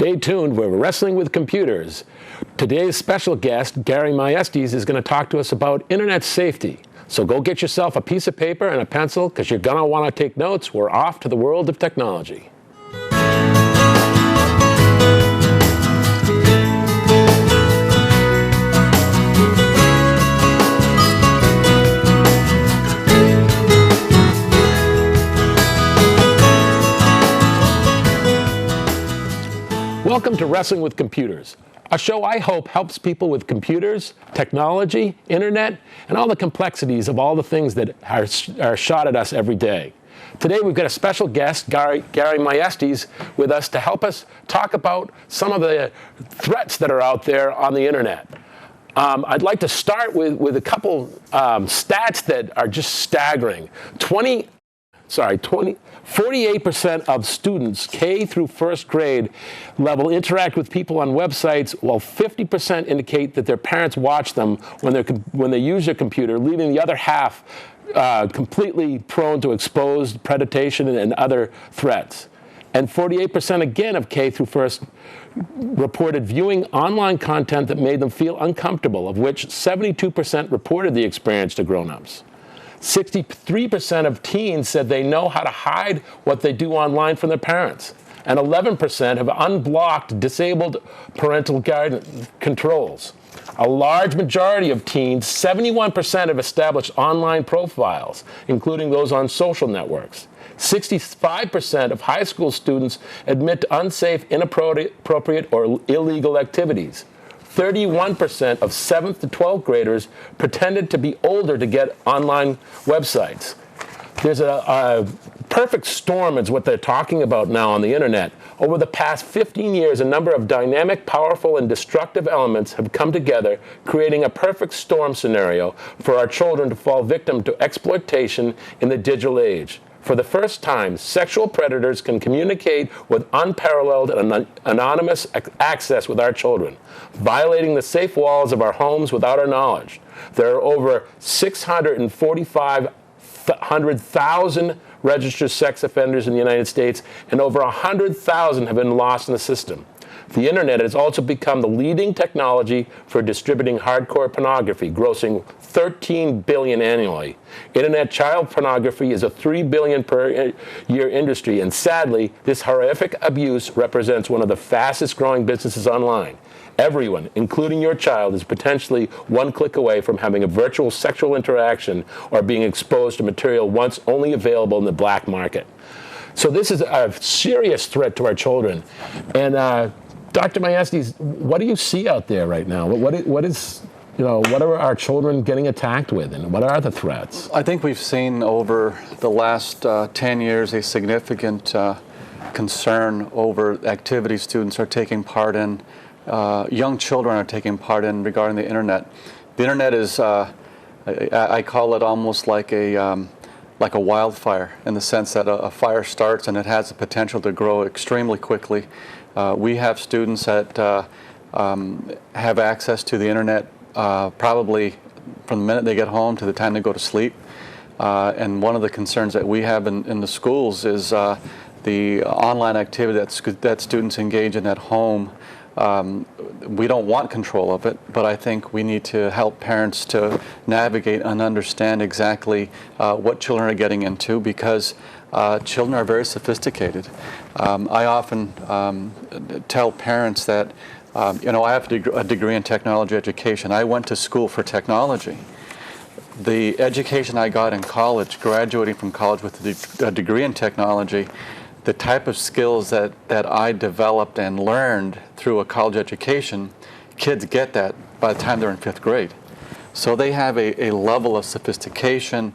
Stay tuned, we're wrestling with computers. Today's special guest, Gary Maestes, is going to talk to us about internet safety. So go get yourself a piece of paper and a pencil because you're going to want to take notes. We're off to the world of technology. Welcome to Wrestling with Computers, a show I hope helps people with computers, technology, internet, and all the complexities of all the things that are shot at us every day. Today we've got a special guest, Gary Maestes, with us to help us talk about some of the threats that are out there on the internet. I'd like to start with a couple stats that are just staggering. 48% of students K through first grade level interact with people on websites, while 50% indicate that their parents watch them when they use their computer, leaving the other half completely prone to exposed predation and other threats. And 48% again of K through first reported viewing online content that made them feel uncomfortable, of which 72% reported the experience to grown-ups. 63% of teens said they know how to hide what they do online from their parents. And 11% have unblocked disabled parental guidance controls. A large majority of teens, 71%, have established online profiles, including those on social networks. 65% of high school students admit to unsafe, inappropriate, or illegal activities. 31% of 7th to 12th graders pretended to be older to get online websites. There's a perfect storm is what they're talking about now on the internet. Over the past 15 years, a number of dynamic, powerful, and destructive elements have come together, creating a perfect storm scenario for our children to fall victim to exploitation in the digital age. For the first time, sexual predators can communicate with unparalleled and anonymous access with our children, violating the safe walls of our homes without our knowledge. There are over 645,000 registered sex offenders in the United States, and over 100,000 have been lost in the system. The internet has also become the leading technology for distributing hardcore pornography, grossing $13 billion annually. Internet child pornography is a $3 billion per year industry, and sadly, this horrific abuse represents one of the fastest growing businesses online. Everyone, including your child, is potentially one click away from having a virtual sexual interaction or being exposed to material once only available in the black market. So this is a serious threat to our children. And Dr. Maestes, what do you see out there right now? What are our children getting attacked with, and what are the threats? I think we've seen over the last 10 years a significant concern over activities students are taking part in, young children are taking part in regarding the internet. The internet is, I call it almost like a wildfire, in the sense that a fire starts and it has the potential to grow extremely quickly. We have students that have access to the internet probably from the minute they get home to the time they go to sleep. And one of the concerns that we have in the schools is the online activity that students engage in at home. We don't want control of it, but I think we need to help parents to navigate and understand exactly what children are getting into, because children are very sophisticated. I often tell parents that, I have a degree in technology education. I went to school for technology. The education I got in college, graduating from college with a degree in technology, the type of skills that I developed and learned through a college education, kids get that by the time they're in 5th grade. So they have a level of sophistication.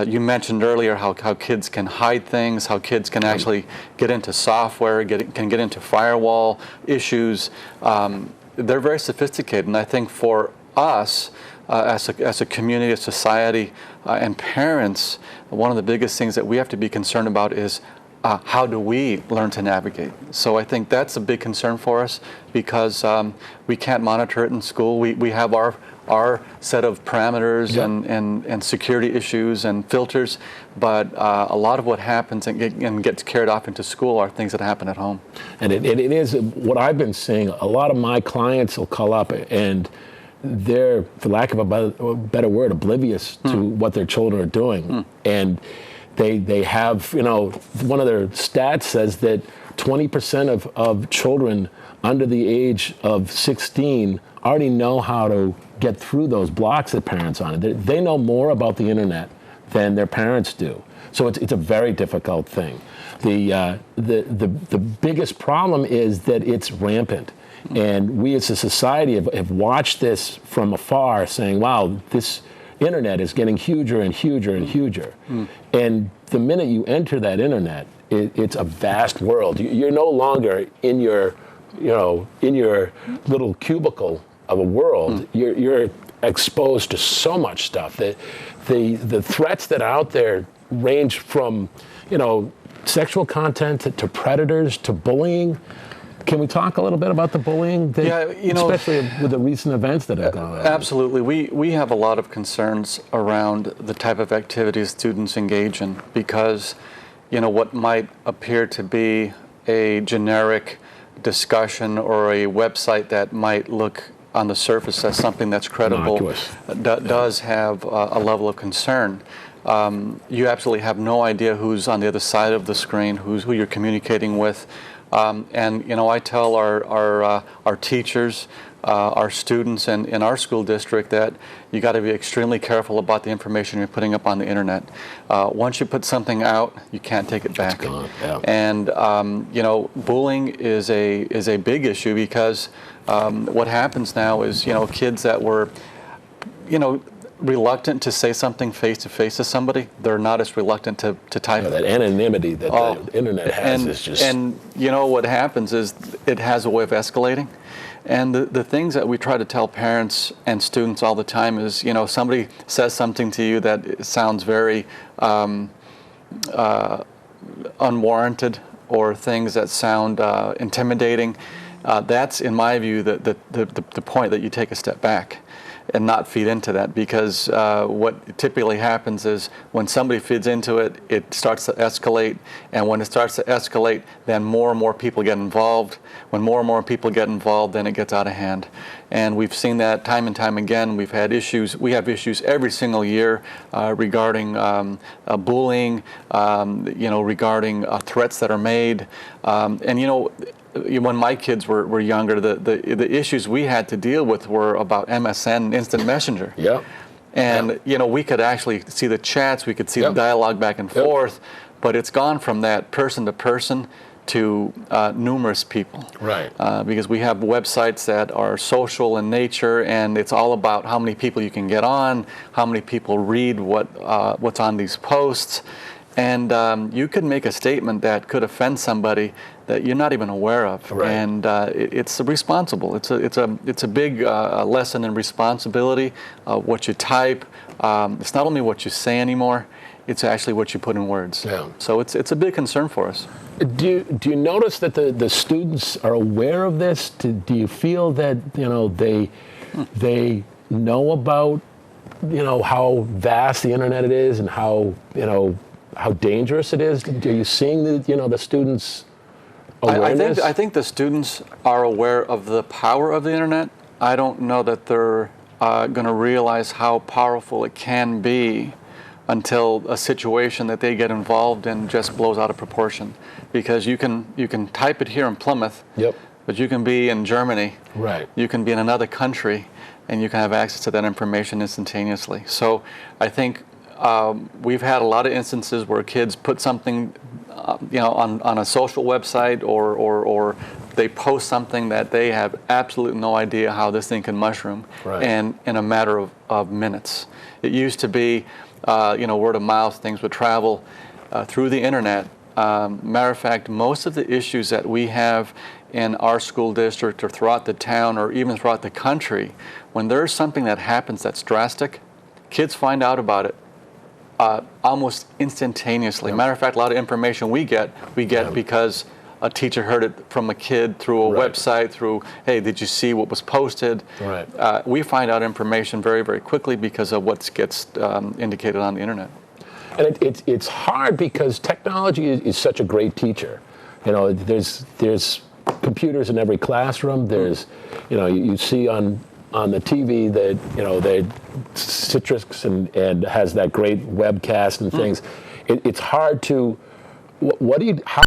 You mentioned earlier how kids can hide things, how kids can actually get into software, can get into firewall issues. They're very sophisticated, and I think for us, as a community, a society, and parents, one of the biggest things that we have to be concerned about is how do we learn to navigate? So I think that's a big concern for us, because we can't monitor it in school. We have our our set of parameters Yep. and security issues and filters, but a lot of what happens and gets carried off into school are things that happen at home. And it is what I've been seeing. A lot of my clients will call up and they're, for lack of a better word, oblivious to what their children are doing. And they have, one of their stats says that 20% of children under the age of 16 already know how to get through those blocks that parents on it. They know more about the internet than their parents do. So it's a very difficult thing. The biggest problem is that it's rampant. And we as a society have watched this from afar, saying, wow, this internet is getting huger and huger and huger. And the minute you enter that internet, it's a vast world. You're no longer in your little cubicle of a world. You're exposed to so much stuff. The threats that are out there range from, sexual content to predators to bullying. Can we talk a little bit about the bullying? Especially with the recent events that have gone on. Absolutely. We have a lot of concerns around the type of activities students engage in because, what might appear to be a generic discussion or a website that might look on the surface as something that's credible does have a level of concern. You absolutely have no idea who's on the other side of the screen, who you're communicating with. And I tell our teachers, our students, and in our school district that you got to be extremely careful about the information you're putting up on the internet. Once you put something out, you can't take it back. It's gone, yeah. And bullying is a big issue because what happens now is kids that were reluctant to say something face-to-face to somebody, they're not as reluctant to type it. That anonymity that the internet has is just... And what happens is it has a way of escalating. And the things that we try to tell parents and students all the time is, somebody says something to you that sounds very unwarranted or things that sound intimidating. That's, in my view, the point that you take a step back and not feed into that, because what typically happens is when somebody feeds into it, it starts to escalate, and when it starts to escalate, then more and more people get involved. When more and more people get involved, then it gets out of hand. And we've seen that time and time again. We have issues every single year regarding bullying, regarding threats that are made, when my kids were younger, the issues we had to deal with were about MSN, Instant Messenger. Yeah. And, we could actually see the chats, we could see the dialogue back and forth, but it's gone from that person to person to numerous people. Right. Because we have websites that are social in nature, and it's all about how many people you can get on, how many people read what's on these posts. And you could make a statement that could offend somebody that you're not even aware of, right. And it's responsible. It's a big lesson in responsibility. What you type, it's not only what you say anymore; it's actually what you put in words. Yeah. So it's a big concern for us. Do you notice that the students are aware of this? Do you feel that they know about how vast the internet is and how dangerous it is? Are you seeing the students' awareness? I think the students are aware of the power of the internet. I don't know that they're going to realize how powerful it can be until a situation that they get involved in just blows out of proportion. Because you can type it here in Plymouth, yep. But you can be in Germany, right? You can be in another country, and you can have access to that information instantaneously. So I think we've had a lot of instances where kids put something, on a social website, or they post something that they have absolutely no idea how this thing can mushroom, right. And in a matter of minutes. It used to be, word of mouth, things would travel through the internet. Matter of fact, most of the issues that we have in our school district or throughout the town or even throughout the country, when there's something that happens that's drastic, kids find out about it almost instantaneously. Yep. Matter of fact, a lot of information we get yep. because a teacher heard it from a kid through a Right. website, through, hey, did you see what was posted? Right. We find out information very, very quickly because of what gets indicated on the internet. And it's hard because technology is such a great teacher. You know, there's computers in every classroom. There's, you know, you see on the TV that, you know, Citrix and has that great webcast and things. It's hard to, how